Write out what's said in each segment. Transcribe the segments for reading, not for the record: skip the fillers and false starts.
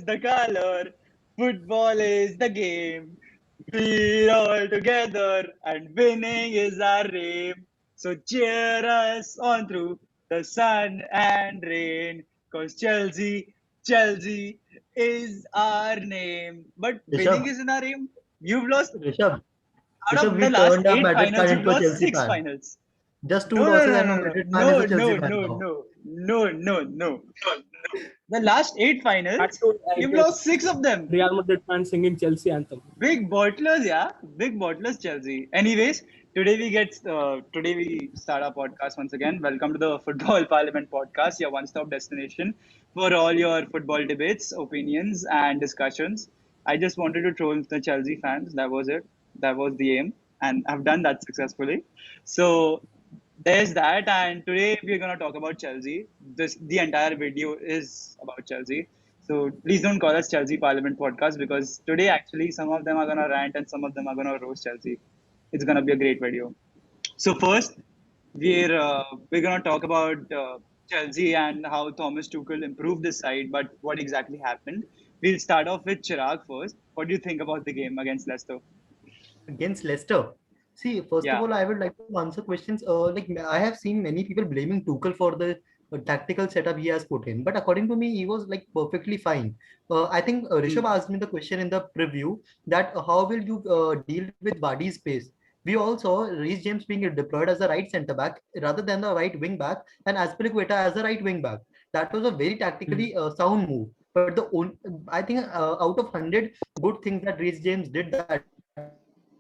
is the color, football is the game. We're all together and winning is our aim. So cheer us on through the sun and rain. Cause Chelsea is our name. But winning Rishabh, is in our aim. You've lost Rishabh, out Rishabh, of the we last turned our eight Madrid finals, fan you've into a lost Chelsea six fan. finals. Just two No, no, losses no, and no, a no, Madrid fan is no, a Chelsea no, fan no, now. no, no, no, no. The last eight That finals, too, I you've guess lost six of them. Real Madrid fans singing Chelsea anthem. Big bottlers, yeah. Big bottlers, Chelsea. Anyways, today we start our podcast once again. Welcome to the Football Parliament podcast, your one-stop destination for all your football debates, opinions, and discussions. I just wanted to troll the Chelsea fans. That was it. That was the aim, and I've done that successfully. So there's that, and today we're gonna talk about Chelsea. The entire video is about Chelsea. So please don't call us Chelsea Parliament podcast because today actually some of them are gonna rant and some of them are gonna roast Chelsea. It's gonna be a great video. So first, we're gonna talk about Chelsea and how Thomas Tuchel improved this side, but what exactly happened. We'll start off with Chirag first. What do you think about the game against Leicester? Against Leicester. See, first of Yeah. all, I would like to answer questions. Like I have seen many people blaming Tuchel for the tactical setup he has put in, but according to me, he was like perfectly fine. I think Rishabh Hmm. asked me the question in the preview that how will you deal with Vardy's pace? We all saw Reece James being deployed as a right centre back rather than the right wing back, and Azpilicueta as a right wing back. That was a very Hmm. tactically sound move. But I think out of 100 good things that Reece James did that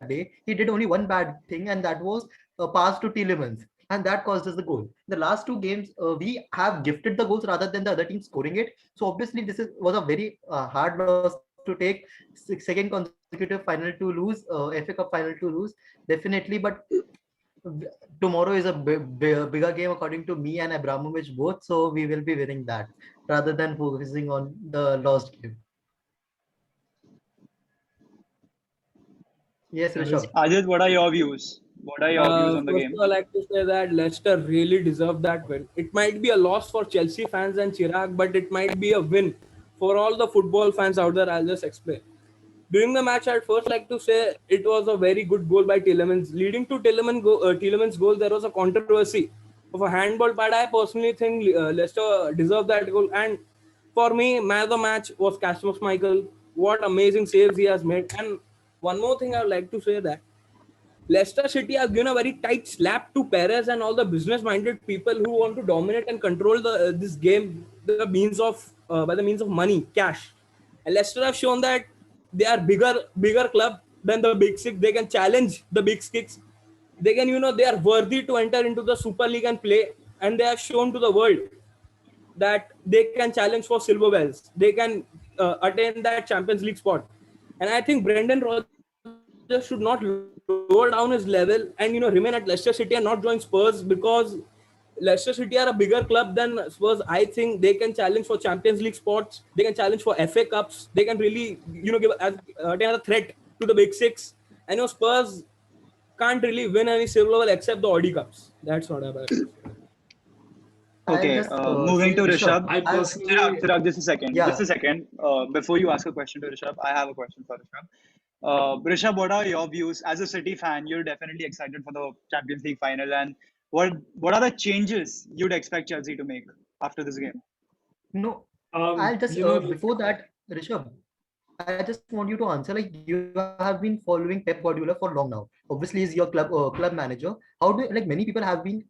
day, he did only one bad thing, and that was a pass to Tielemans, and that caused us the goal. The last two games, we have gifted the goals rather than the other team scoring it. So obviously, was a very hard loss to take. Second consecutive final to lose, FA Cup final to lose, definitely. But tomorrow is a bigger game according to me and Abramovich both, so we will be winning that rather than focusing on the lost game. Yes, Rishabh. Ajit, what are your views? What are your views on the First of game? all, I like to say that Leicester really deserved that win. It might be a loss for Chelsea fans and Chirag, but it might be a win for all the football fans out there. I'll just explain. During the match, I'd first like to say it was a very good goal by Tielemans. Leading to Tielemans' goal, there was a controversy of a handball, but I personally think Leicester deserved that goal. And for me, man of the match was Casper Michael. What amazing saves he has made. And one more thing I would like to say that Leicester City has given a very tight slap to Perez and all the business-minded people who want to dominate and control this game the means of by the means of money, cash. And Leicester have shown that they are bigger club than the Big Six. They can challenge the Big Six. They can, they are worthy to enter into the Super League and play. And they have shown to the world that they can challenge for silverwells. They can attain that Champions League spot. And I think Brendan Rodgers should not lower down his level and remain at Leicester City and not join Spurs because Leicester City are a bigger club than Spurs. I think they can challenge for Champions League spots. They can challenge for FA Cups. They can really, attain a threat to the Big Six. I know Spurs can't really win any silverwell except the Audi Cups. That's what I've got to say. I'll Okay, just moving say to Rishabh. Rishabh. I I'll Chirag, personally, Chirag, just a second. Just yeah. a second. Before you ask a question to Rishabh, I have a question for Rishabh. Rishabh, what are your views? As a City fan, you're definitely excited for the Champions League final. And what are the changes you'd expect Chelsea to make after this game? No, um, I'll just you know, before that, Rishabh, I just want you to answer. Like you have been following Pep Guardiola for long now. Obviously, he's your club manager. How do like many people have been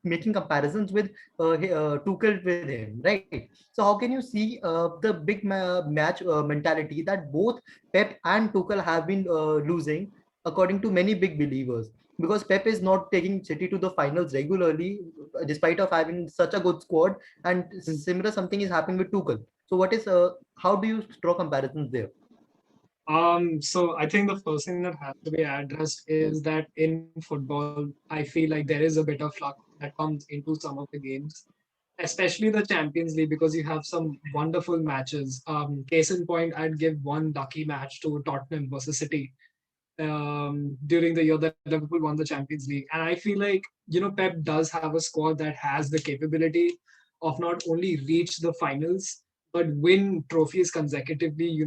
making comparisons with Tuchel with him, right? So how can you see the big match mentality that both Pep and Tuchel have been losing, according to many big believers? Because Pep is not taking City to the finals regularly, despite of having such a good squad, and similar something is happening with Tuchel. So what is how do you draw comparisons there? so I think the first thing that has to be addressed is that in football, I feel like there is a bit of luck that comes into some of the games, especially the Champions League, because you have some wonderful matches. Case in point, I'd give one lucky match to Tottenham versus City during the year that Liverpool won the Champions League. And I feel like, Pep does have a squad that has the capability of not only reach the finals, but win trophies consecutively,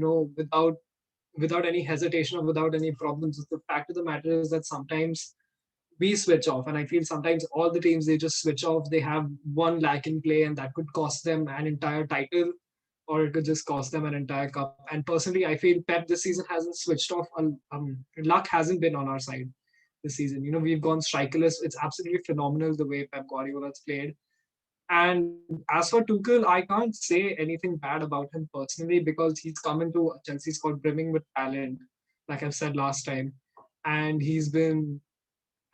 without any hesitation or without any problems. The fact of the matter is that sometimes we switch off, and I feel sometimes all the teams, they just switch off. They have one lack in play, and that could cost them an entire title, or it could just cost them an entire cup. And personally, I feel Pep this season hasn't switched off. Luck hasn't been on our side this season. We've gone strikerless. It's absolutely phenomenal the way Pep Guardiola has played. And as for Tuchel, I can't say anything bad about him personally, because he's come into a Chelsea squad brimming with talent, like I've said last time. And he's been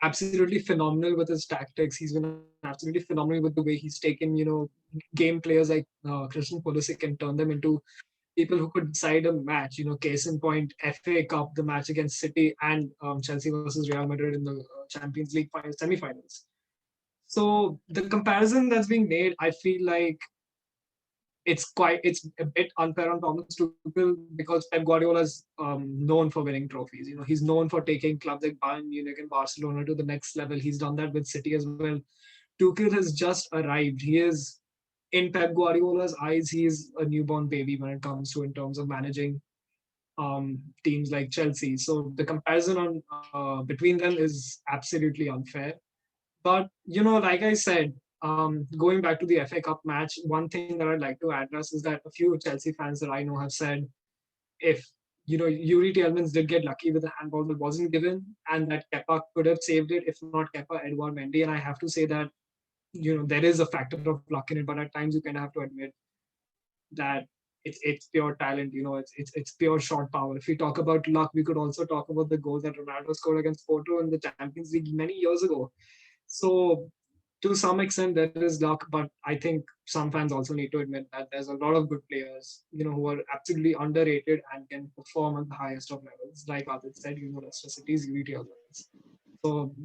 absolutely phenomenal with his tactics. He's been absolutely phenomenal with the way he's taken, game players like Christian Pulisic and turned them into people who could decide a match. Case in point, FA Cup, the match against City, and Chelsea versus Real Madrid in the Champions League semi-finals. So the comparison that's being made, I feel like it's a bit unfair on Thomas Tuchel, because Pep Guardiola is known for winning trophies. He's known for taking clubs like Bayern Munich and Barcelona to the next level. He's done that with City as well. Tuchel has just arrived. He is, in Pep Guardiola's eyes, he is a newborn baby when it comes to in terms of managing teams like Chelsea. So the comparison between them is absolutely unfair. But like I said, going back to the FA Cup match, one thing that I'd like to address is that a few Chelsea fans that I know have said, if Yuri Tielemans did get lucky with the handball that wasn't given, and that Kepa could have saved it, if not Kepa, Edouard Mendy. And I have to say that there is a factor of luck in it, but at times you kind of have to admit that it's pure talent. It's pure shot power. If we talk about luck, we could also talk about the goal that Ronaldo scored against Porto in the Champions League many years ago. So to some extent, there is luck, but I think some fans also need to admit that there's a lot of good players, who are absolutely underrated and can perform at the highest of levels. Like Adit said, Leicester City's UVT levels. So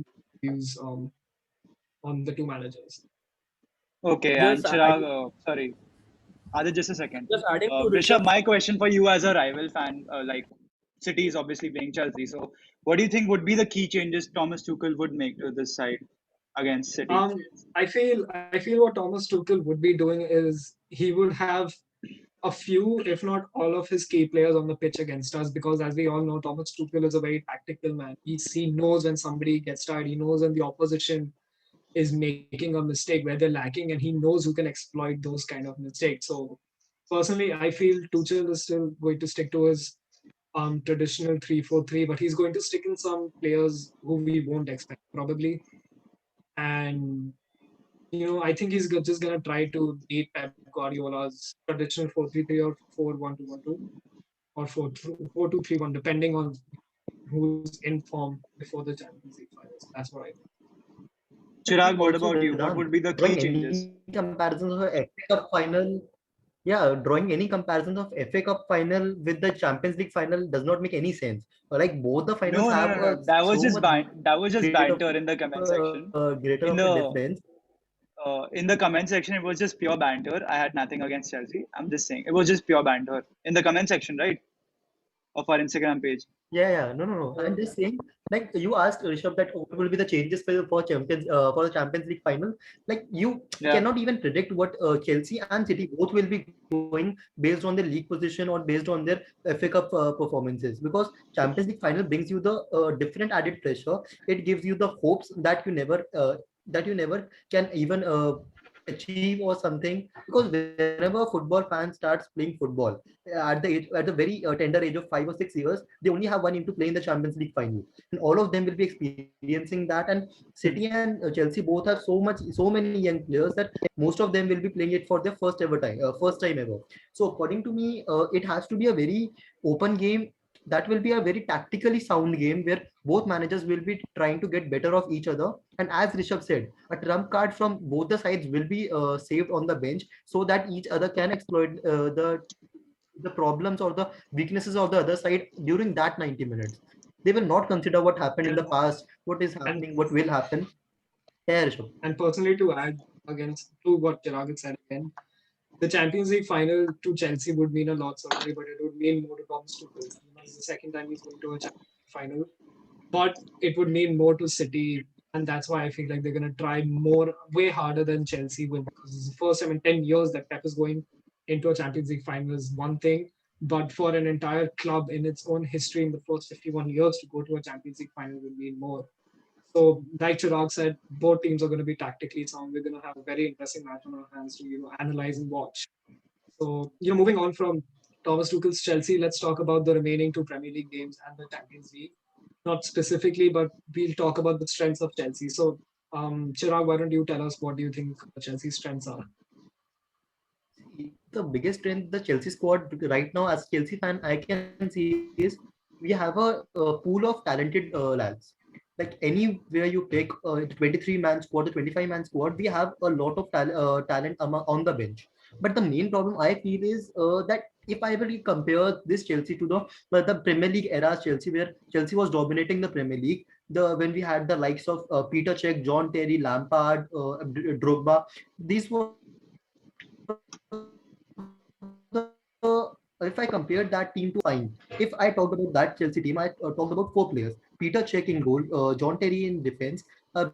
views on the two managers. Okay, and Chirag, sorry, Adit, just a second. Just adding to Rishabh, my question for you as a rival fan, like City is obviously playing Chelsea. So, what do you think would be the key changes Thomas Tuchel would make to this side against City? I feel what Thomas Tuchel would be doing is he would have a few, if not all of his key players on the pitch against us, because as we all know, Thomas Tuchel is a very tactical man. He knows when somebody gets tired. He knows when the opposition is making a mistake, where they're lacking, and he knows who can exploit those kind of mistakes. So personally, I feel Tuchel is still going to stick to his traditional 3-4-3, but he's going to stick in some players who we won't expect probably. And I think he's just going to try to beat Pep Guardiola's traditional 4-3-3 or 4-1-2-1-2 or 4-2-3-1, depending on who's in form before the Champions League finals. That's what I think. Chirag, what about you? What would be the key changes? Comparisons of FA Cup final, drawing any comparisons of FA Cup final with the Champions League final does not make any sense. Like both the finals have. No. That was just banter in the comment section. In the comment section, it was just pure banter. I had nothing against Chelsea. I'm just saying it was just pure banter in the comment section, right, of our Instagram page. No. I'm just saying, like you asked Rishabh that what will be the changes for the Champions League final. Like you cannot even predict what Chelsea and City both will be going based on their league position or based on their FA Cup performances, because Champions League final brings you the different added pressure. It gives you the hopes that you never can even achieve or something, because whenever a football fan starts playing football at the very tender age of 5 or 6 years, they only have one aim to play in the Champions League final, and all of them will be experiencing that. And City and Chelsea both have so many young players that most of them will be playing it for their first time ever. So according to me, it has to be a very open game. That will be a very tactically sound game where both managers will be trying to get better of each other. And as Rishabh said, a trump card from both the sides will be saved on the bench, so that each other can exploit the problems or the weaknesses of the other side during that 90 minutes. They will not consider what happened in the past, what is happening, what will happen. Rishabh. And personally, to add to what Chirag said again, the Champions League final to Chelsea would mean a lot, certainly, but it would mean more to Thomas Tuchel. It's the second time he's going to a Champions League final, but it would mean more to City, and that's why I feel like they're going to try way harder than Chelsea will, because it's the first time in 10 years that Pep is going into a Champions League final is one thing, but for an entire club in its own history in the first 51 years to go to a Champions League final will mean more. So, like Chirag said, both teams are going to be tactically sound. We're going to have a very interesting match on our hands to analyze and watch. So, moving on from Thomas Tuchel's Chelsea, let's talk about the remaining two Premier League games and the Champions League. Not specifically, but we'll talk about the strengths of Chelsea. So, Chirag, why don't you tell us what do you think Chelsea's strengths are? The biggest strength the Chelsea squad right now, as Chelsea fan, I can see is we have a pool of talented lads. Like anywhere you pick, the 23-man squad, the 25-man squad, we have a lot of talent on the bench. But the main problem I feel is that if I will compare this Chelsea to the Premier League era Chelsea, where Chelsea was dominating the Premier League, when we had the likes of Peter Cech, John Terry, Lampard, Drogba, these were if I compared that team to fine, if I talked about that Chelsea team, I talked about four players: Peter Cech in goal, John Terry in defense, a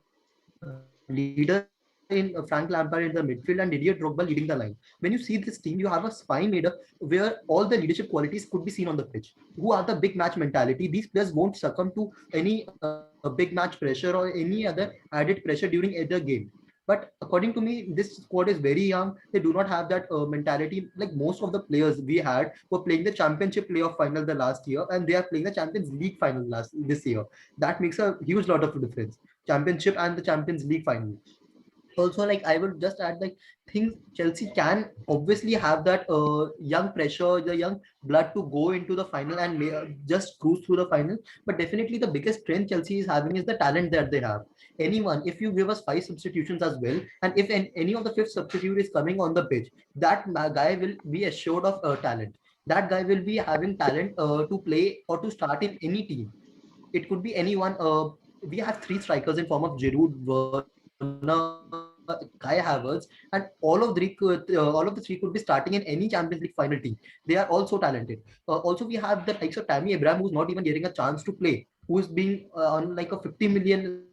leader in Frank Lampard in the midfield, and Didier Drogba leading the line. When you see this team, you have a spine made up where all the leadership qualities could be seen on the pitch. Who are the big match mentality? These players won't succumb to any big match pressure or any other added pressure during either game. But according to me, this squad is very young. They do not have that mentality. Like most of the players we had were playing the championship playoff final the last year, and they are playing the Champions League final this year. That makes a huge lot of difference. Championship and the Champions League final. Also, like I would just add, like things Chelsea can obviously have that young pressure, the young blood to go into the final and just cruise through the final. But definitely the biggest strength Chelsea is having is the talent that they have. Anyone, if you give us five substitutions as well, and if any of the fifth substitute is coming on the pitch, that guy will be assured of talent. That guy will be having talent to play or to start in any team. It could be anyone. We have three strikers in form of Giroud, Werner, Kai Havertz, and all of the three could be starting in any Champions League final team. They are all so talented. Also, we have the likes of Tammy Abraham, who's not even getting a chance to play, who is being on like a 50 million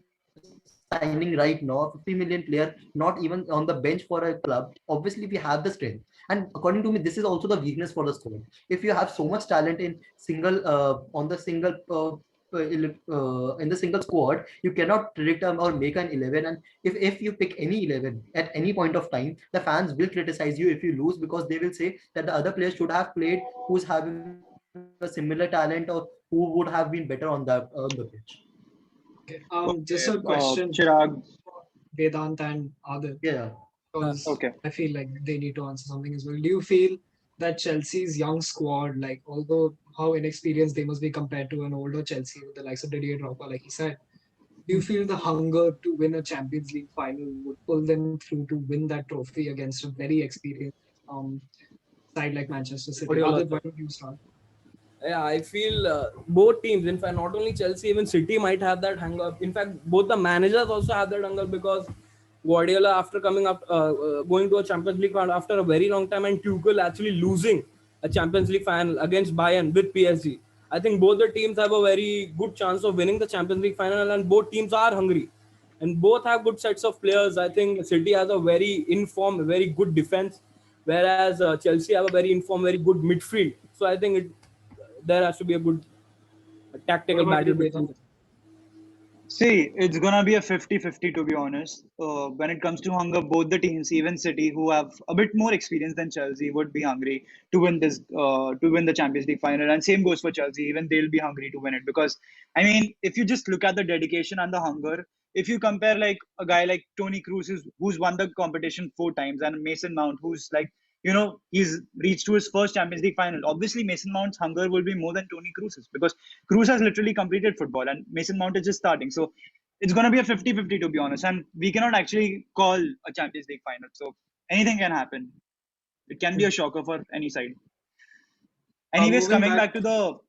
signing right now, 50 million player, not even on the bench for a club. Obviously, we have the strength. And according to me, this is also the weakness for the squad. If you have so much talent in single on the single in the single squad, you cannot predict or make an 11. And if you pick any 11 at any point of time, the fans will criticize you if you lose, because they will say that the other players should have played who's having a similar talent or who would have been better on the pitch. Okay. Okay, Just a question, Chirag. Vedant and Adil, Yeah. because Okay. I feel like they need to answer something as well. Do you feel that Chelsea's young squad, like although how inexperienced they must be compared to an older Chelsea with the likes of Didier Drogba, like he said, do you feel the hunger to win a Champions League final would pull them through to win that trophy against a very experienced um, side like Manchester City? What do you Adil, like? why don't you start? Yeah, I feel both teams, in fact, not only Chelsea, even City might have that hunger. In fact, both the managers also have that hunger, because Guardiola, after coming up, going to a Champions League final after a very long time, and Tuchel actually losing a Champions League final against Bayern with PSG. I think both the teams have a very good chance of winning the Champions League final, and both teams are hungry. And both have good sets of players. I think City has a very informed, very good defense, whereas Chelsea have a very informed, very good midfield. So I think there has to be a good What tactical about battle you, between Vedant? them. See, it's gonna be a 50-50 to be honest. When it comes to hunger, both the teams, even City, who have a bit more experience than Chelsea, would be hungry to win to win the Champions League final. And same goes for Chelsea. Even they'll be hungry to win it because, I mean, if you just look at the dedication and the hunger, if you compare like a guy like Tony Cruz, who's won the competition 4 times, and Mason Mount, who's like, he's reached to his first Champions League final. Obviously, Mason Mount's hunger will be more than Tony Cruz's because Cruz has literally completed football and Mason Mount is just starting. So it's going to be a 50-50 to be honest. And we cannot actually call a Champions League final. So anything can happen. It can be a shocker for any side. Anyways, Moving coming back, back to the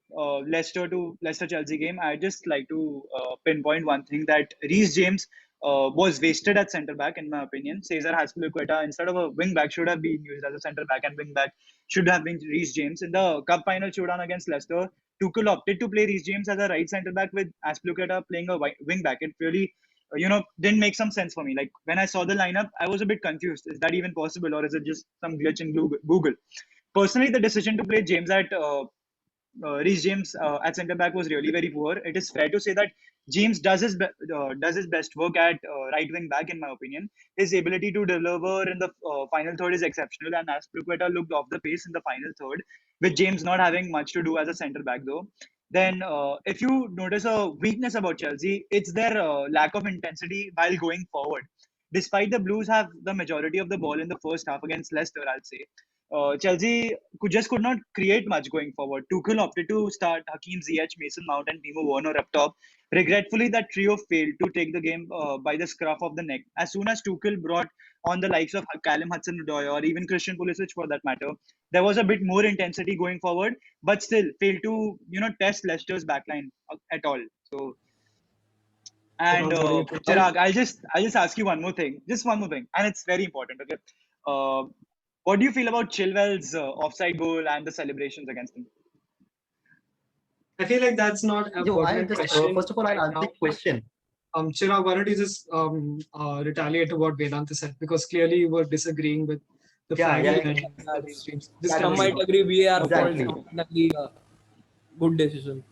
Leicester Chelsea game, I just like to pinpoint one thing that Reece James was wasted at centre back in my opinion. Cesar Azpilicueta instead of a wing back should have been used as a centre back, and wing back should have been Reece James in the cup final showdown against Leicester. Tuchel opted to play Reece James as a right centre back with Azpilicueta playing a wing back. It really didn't make some sense for me. Like when I saw the lineup, I was a bit confused. Is that even possible, or is it just some glitch in Google? Personally, the decision to play Reece James at centre back was really very poor. It is fair to say that James does his best work at right wing back, in my opinion. His ability to deliver in the final third is exceptional, and Azpilicueta looked off the pace in the final third, with James not having much to do as a centre back though. Then, if you notice a weakness about Chelsea, it's their lack of intensity while going forward. Despite the Blues have the majority of the ball in the first half against Leicester, I'll say Chelsea could not create much going forward. Tuchel opted to start Hakim Ziyech, Mason Mount, and Timo Werner up top. Regretfully, that trio failed to take the game by the scruff of the neck. As soon as Tuchel brought on the likes of Callum Hudson-Odoi or even Christian Pulisic for that matter, there was a bit more intensity going forward, but still failed to test Leicester's backline at all. So. And Chirag, what do you think? Chirag, I'll just ask you one more thing, just one more thing, and it's very important. Okay, uh, what do you feel about Chilwell's offside goal and the celebrations against him? I feel like that's not a Yo, I pertinent just question first of all, right I'll answer now. the question. Chirag, why don't you just retaliate to what Vedanta said? Because clearly you were disagreeing with the fact Yeah, that this Some Exactly. might agree VAR fault, Exactly. some might agree good decision.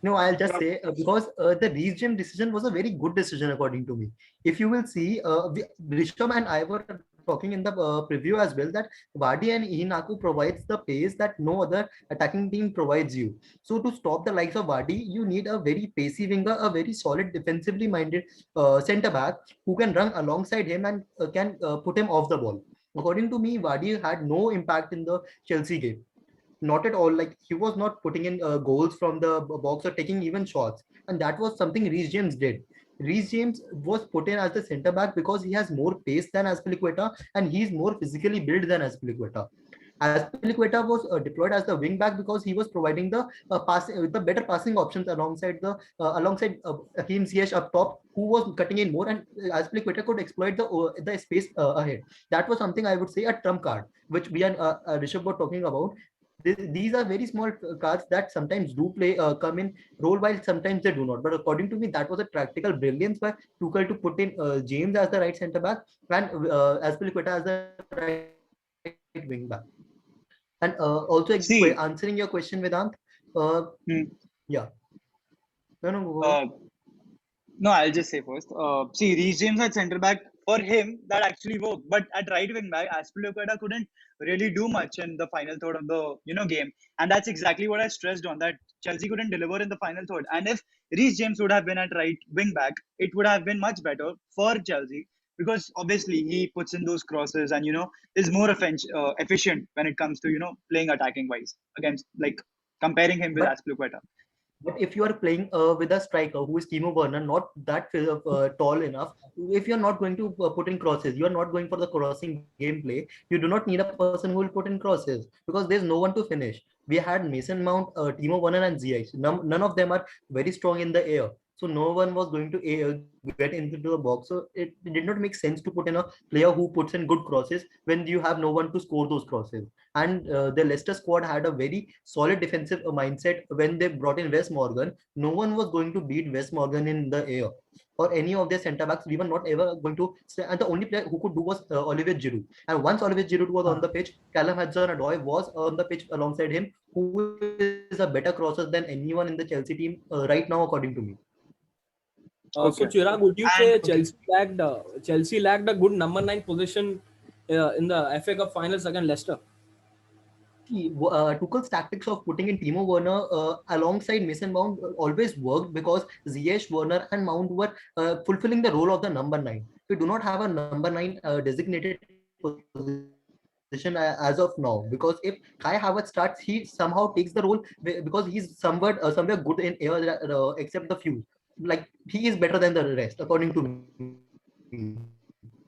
No, I'll just say because the Reece James decision was a very good decision according to me. If you will see, Risham and I were talking in the preview as well that Vardy and Iheanacho provides the pace that no other attacking team provides you. So to stop the likes of Vardy, you need a very pacey winger, a very solid defensively minded centre back who can run alongside him and can put him off the ball. According to me, Vardy had no impact in the Chelsea game. Not at all. Like he was not putting in goals from the box or taking even shots, and that was something Reece James did. Reece James was put in as the centre back because he has more pace than Azpilicueta and he's more physically built than Azpilicueta. Azpilicueta was deployed as the wing back because he was providing the better passing options alongside Hakim Ziyech up top, who was cutting in more, and Azpilicueta could exploit the space ahead. That was something I would say a trump card, which we and Rishabh were talking about. These are very small cards that sometimes do play come in role while sometimes they do not. But according to me, that was a tactical brilliance by Tuchel to put in James as the right centre back and Azpilicueta as the right wing back. And also See, answering your question, Vedant. hmm, Yeah. No, go uh, ahead. no, I'll just say first. See, Reece James at centre back, for him that actually worked, but at right wing back, Azpilicueta couldn't really do much in the final third of the game, and that's exactly what I stressed on, that Chelsea couldn't deliver in the final third. And if Reece James would have been at right wing back, it would have been much better for Chelsea because obviously he puts in those crosses and is more efficient when it comes to playing attacking wise against, like, comparing him with But Azpilicueta. But if you are playing with a striker who is Timo Werner, not that tall enough, if you're not going to put in crosses, you're not going for the crossing gameplay, you do not need a person who will put in crosses because there's no one to finish. We had Mason Mount, Timo Werner, and Ziyech. None of them are very strong in the air. So no one was going to get into the box. So it did not make sense to put in a player who puts in good crosses when you have no one to score those crosses. And the Leicester squad had a very solid defensive mindset when they brought in Wes Morgan. No one was going to beat Wes Morgan in the air or any of their centre backs. We were not ever going to. And the only player who could do was Olivier Giroud. And once Olivier Giroud was on the pitch, Callum Hudson-Odoi was on the pitch alongside him, who is a better crosser than anyone in the Chelsea team right now, according to me. So Okay. Chirag, would you And say Chelsea lacked a good number 9 position in the FA Cup finals against Leicester? Tuchel's tactics of putting in Timo Werner alongside Mason Mount always worked because Ziyech, Werner, and Mount were fulfilling the role of the number 9. We do not have a number 9 designated position as of now because if Kai Havertz starts, he somehow takes the role because he's somewhere good in air except the few. Like he is better than the rest, according to me.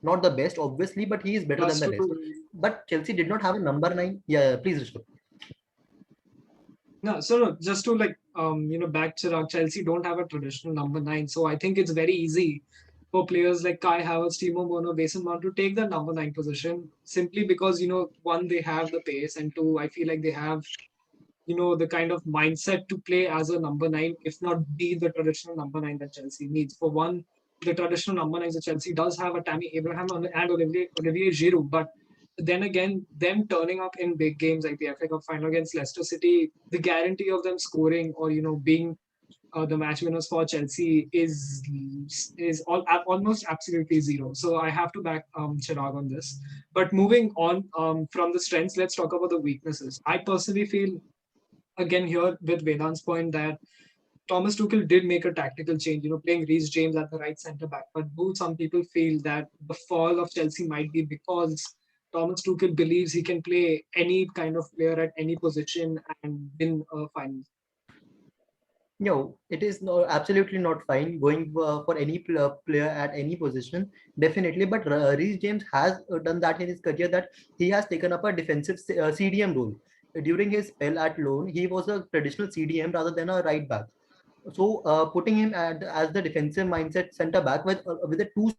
Not the best, obviously, but he is better than the rest. That's But true. Chelsea did not have a number 9. Yeah, please, Rishabh. No, so no, just to back Chirag, Chelsea don't have a traditional number 9. So I think it's very easy for players like Kai Havertz, Timo Werner, Mason Mount to take the number 9 position simply because, one, they have the pace, and two, I feel like they have, the kind of mindset to play as a number 9, if not be the traditional number 9 that Chelsea needs. For one, the traditional number nines of Chelsea does have a Tammy Abraham and Olivier Giroud, but then again, them turning up in big games like the FA Cup final against Leicester City, the guarantee of them scoring or being the match winners for Chelsea is almost absolutely zero. So I have to back Chirag on this. But moving on from the strengths, let's talk about the weaknesses. I personally feel again here with Vedant's point that Thomas Tuchel did make a tactical change, playing Reece James at the right centre back. But do some people feel that the fall of Chelsea might be because Thomas Tuchel believes he can play any kind of player at any position and win a final? No, it is no, absolutely not fine going for any player at any position, definitely. But Reece James has done that in his career, that he has taken up a defensive CDM role. During his spell at loan, he was a traditional CDM rather than a right back. So putting him as the defensive mindset centre back with a two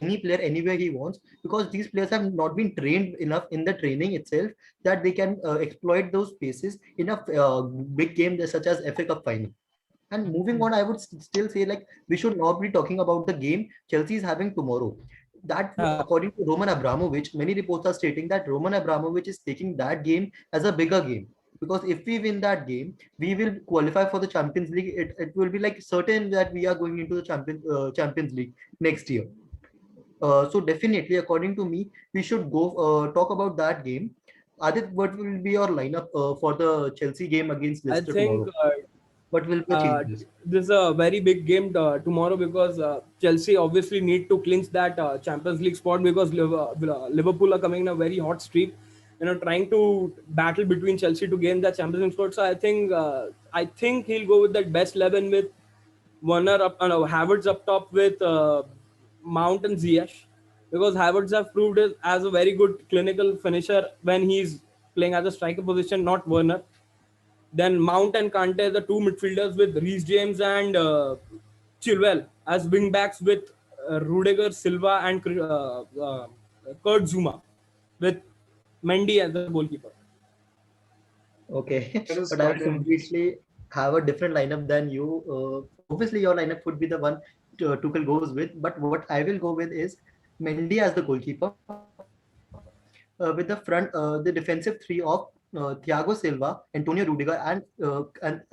any player anywhere he wants, because these players have not been trained enough in the training itself that they can exploit those spaces in a big game such as FA Cup final. And moving on, I would still say, like, we should not be talking about the game Chelsea is having tomorrow. That, according to Roman Abramovich, many reports are stating that Roman Abramovich is taking that game as a bigger game. Because if we win that game, we will qualify for the Champions League. It will be like certain that we are going into the Champions League next year. So definitely, according to me, we should go talk about that game. Adit, what will be your lineup for the Chelsea game against I Leicester think tomorrow? What will be the changes? this is a very big game tomorrow because Chelsea obviously need to clinch that Champions League spot because Liverpool are coming in a very hot streak. Trying to battle between Chelsea to gain the Champions League spot. So I think he'll go with that best 11 with Werner up, no, Havertz up top with Mount and Ziyech, because Havertz have proved it as a very good clinical finisher when he's playing as a striker position, not Werner. Then Mount and Kante, the two midfielders with Reece James and Chilwell as wing backs with Rudiger, Silva, and Kurt Zuma with Mendy as the goalkeeper. Okay, That is but I would quite an completely have a different lineup than you. Obviously, your lineup would be the one Tuchel goes with, but what I will go with is Mendy as the goalkeeper, with the defensive three of Thiago Silva, Antonio Rudiger, and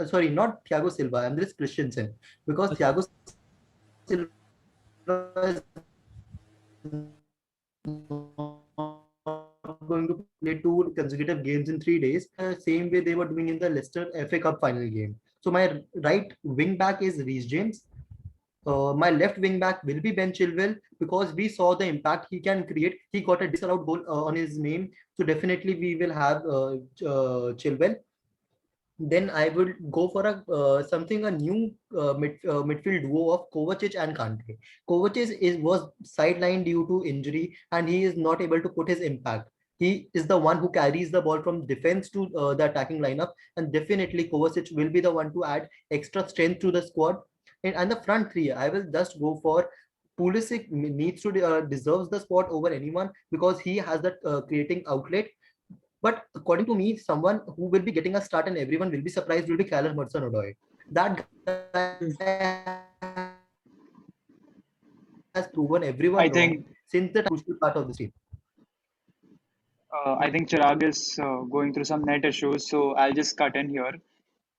sorry, not Thiago Silva, Andres Christensen, because Thiago Silva is going to play two consecutive games in 3 days, same way they were doing in the Leicester FA Cup final game. So my right wing back is Reece James. My left wing back will be Ben Chilwell, because we saw the impact he can create. He got a disallowed goal on his name, so definitely we will have Chilwell. Then I will go for a new midfield duo of Kovacic and Kante. Kovacic was sidelined due to injury, and he is not able to put his impact. He is the one who carries the ball from defense to the attacking lineup, and definitely Kovacic will be the one to add extra strength to the squad. And the front three, I will just go for Pulisic. Needs to deserves the spot over anyone, because he has that creating outlet. But according to me, someone who will be getting a start and everyone will be surprised will be Callum Hudson-Odoi. That guy has proven everyone I wrong think since the crucial part of the team. I think Chirag is going through some net issues, so I'll just cut in here.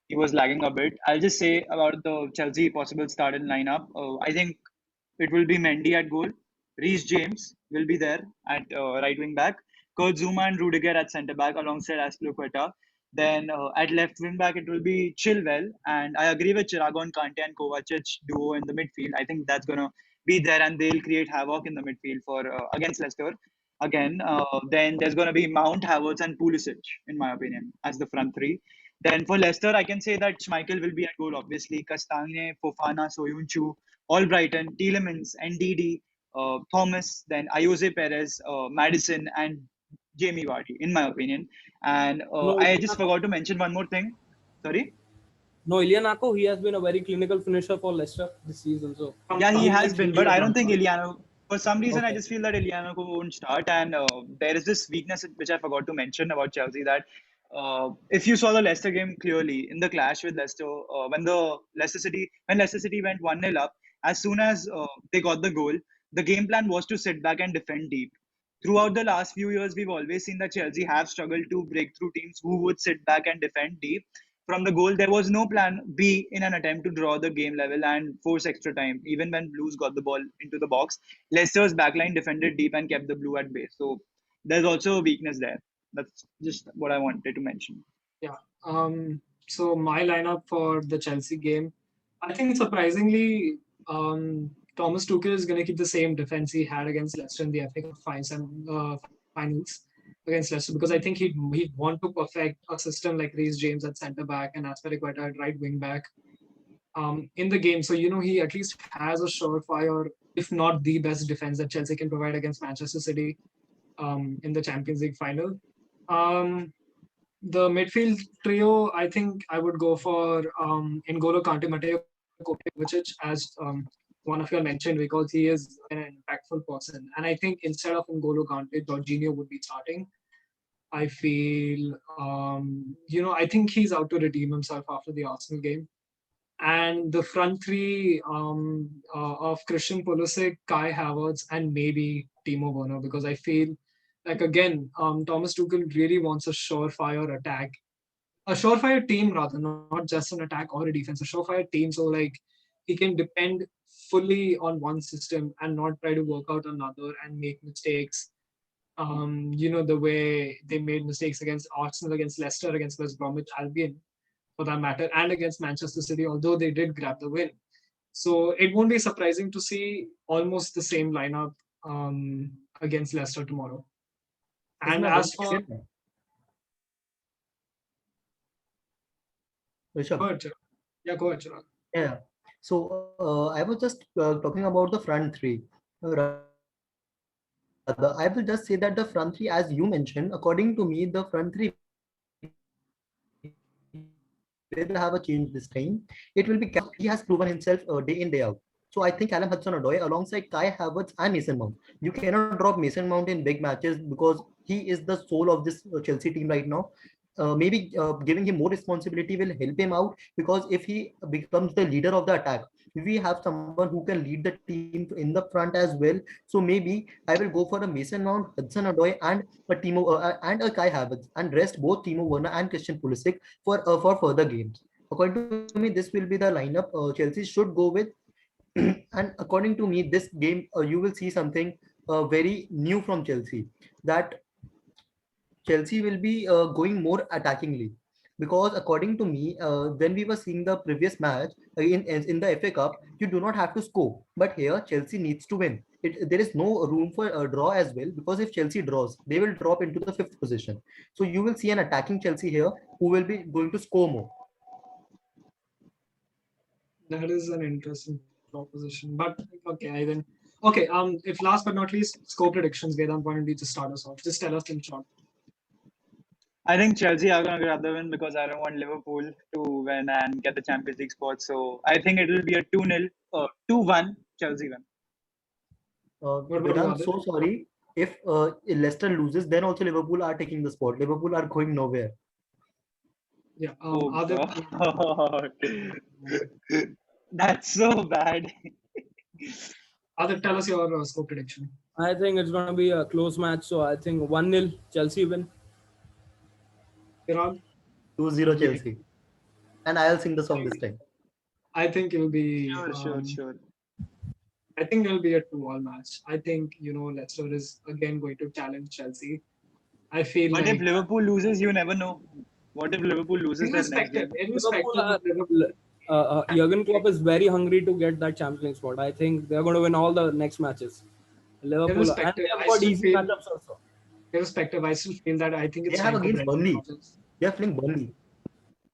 He was lagging a bit. I'll just say about the Chelsea possible starting lineup. I think it will be Mendy at goal. Reece James will be there at right wing back. Kurt Zuma and Rudiger at centre back alongside Azpilicueta. Then at left wing back it will be Chilwell, and I agree with Chirag on Kante and Kovacic duo in the midfield. I think that's gonna be there, and they'll create havoc in the midfield for against Leicester. Again, then there's gonna be Mount, Havertz, and Pulisic, in my opinion, as the front three. Then for Leicester, I can say that Schmeichel will be at goal, obviously. Castagne, Fofana, Soyuncu, Albrighton, Tielemans, NDD, Thomas, then Ayose Perez, Madison, and Jamie Vardy, in my opinion. And No, I just forgot to mention one more thing. Sorry? No, Ilianaco, he has been a very clinical finisher for Leicester this season. So Yeah, he I'm has been, thinking but I don't about think that. Iliano. For some reason, I Okay. just feel that Iliano won't start, and there is this weakness which I forgot to mention about Chelsea that if you saw the Leicester game clearly in the clash with Leicester, when Leicester City went 1-0 up, as soon as they got the goal, the game plan was to sit back and defend deep. Throughout the last few years, we've always seen that Chelsea have struggled to break through teams who would sit back and defend deep. From the goal, there was no plan B in an attempt to draw the game level and force extra time. Even when Blues got the ball into the box, Leicester's backline defended deep and kept the Blue at bay. So there's also a weakness there. That's just what I wanted to mention. Yeah. So my lineup for the Chelsea game, I think surprisingly, Thomas Tuchel is going to keep the same defense he had against Leicester in the FA Cup finals against Leicester because I think he'd want to perfect a system like Reece James at centre back and Azpilicueta at right wing back in the game. So he at least has a surefire, if not the best defense that Chelsea can provide against Manchester City in the Champions League final. The midfield trio, I think I would go for N'Golo Kante, Mateo Kovacic, as one of you mentioned, because he is an impactful person. And I think instead of N'Golo Kante, Jorginho would be starting. I feel, I think he's out to redeem himself after the Arsenal game. And the front three of Christian Pulisic, Kai Havertz, and maybe Timo Werner, because I feel like again, Thomas Tuchel really wants a surefire attack, a surefire team rather, not just an attack or a defense, a surefire team. So like he can depend fully on one system and not try to work out another and make mistakes. The way they made mistakes against Arsenal, against Leicester, against West Bromwich Albion, for that matter, and against Manchester City, although they did grab the win. So it won't be surprising to see almost the same lineup against Leicester tomorrow. Isn't And that as right? for Rishabh? go ahead, Chirag. Yeah, go ahead, Chirag. Yeah. So I was just talking about the front three. Rather, I will just say that the front three, as you mentioned, according to me, the front three will have a change this time. It will be he has proven himself day in day out. So I think Callum Hudson-Odoi alongside Kai Havertz and Mason Mount. You cannot drop Mason Mount in big matches because he is the soul of this Chelsea team right now. Maybe giving him more responsibility will help him out because if he becomes the leader of the attack, we have someone who can lead the team in the front as well. So maybe I will go for a Mason Mount, Hudson-Odoi, and a and a Kai Havertz, and rest both Timo Werner and Christian Pulisic for further games. According to me, this will be the lineup Chelsea should go with. And according to me, this game you will see something very new from Chelsea. That Chelsea will be going more attackingly. Because according to me, when we were seeing the previous match in the FA Cup, you do not have to score. But here, Chelsea needs to win. There is no room for a draw as well because if Chelsea draws, they will drop into the fifth position. So you will see an attacking Chelsea here who will be going to score more. That is an interesting proposition. But okay, I then okay. If last but not least, score predictions. Vedant, why don't you just start us off? Just tell us in short. I think Chelsea are going to grab the win because I don't want Liverpool to win and get the Champions League spot. So I think it will be a 2-0, 2-1 Chelsea win. What about Vedant, you, so sorry. If Leicester loses, then also Liverpool are taking the spot. Liverpool are going nowhere. Yeah. Oh Other God. That's so bad. tell us your score prediction. I think it's going to be a close match. So I think 1-0 Chelsea win. Chirag? 2-0 Yeah. Chelsea. And I'll sing the song this time. I think it'll be. Sure. I think it'll be a 2-2 match. I think Leicester is again going to challenge Chelsea. I feel But like if Liverpool loses, you never know. What if Liverpool loses their next game? irrespective of Liverpool, Jurgen Klopp is very hungry to get that Champions League spot. I think they're going to win all the next matches. Liverpool, and irrespective, they have I got still easy feel matchups also. I still feel that I think They it's have time for against Brendan Burnley. Rodgers. They are playing Burnley.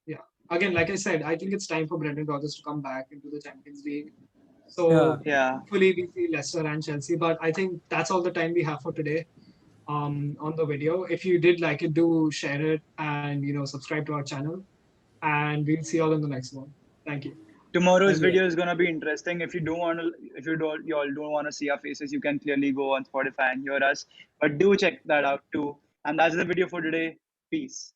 Yeah. Again, like I said, I think it's time for Brendan Rodgers to come back into the Champions League. So Yeah. hopefully we see Leicester and Chelsea. But I think that's all the time we have for today on the video. If you did like it, do share it and subscribe to our channel. and we'll see you all in the next one. Thank you. Tomorrow's Thank you. video is gonna be interesting. If you don't want to, if you all don't want to see our faces, you can clearly go on Spotify and hear us. But do check that out too. And that's the video for today. Peace.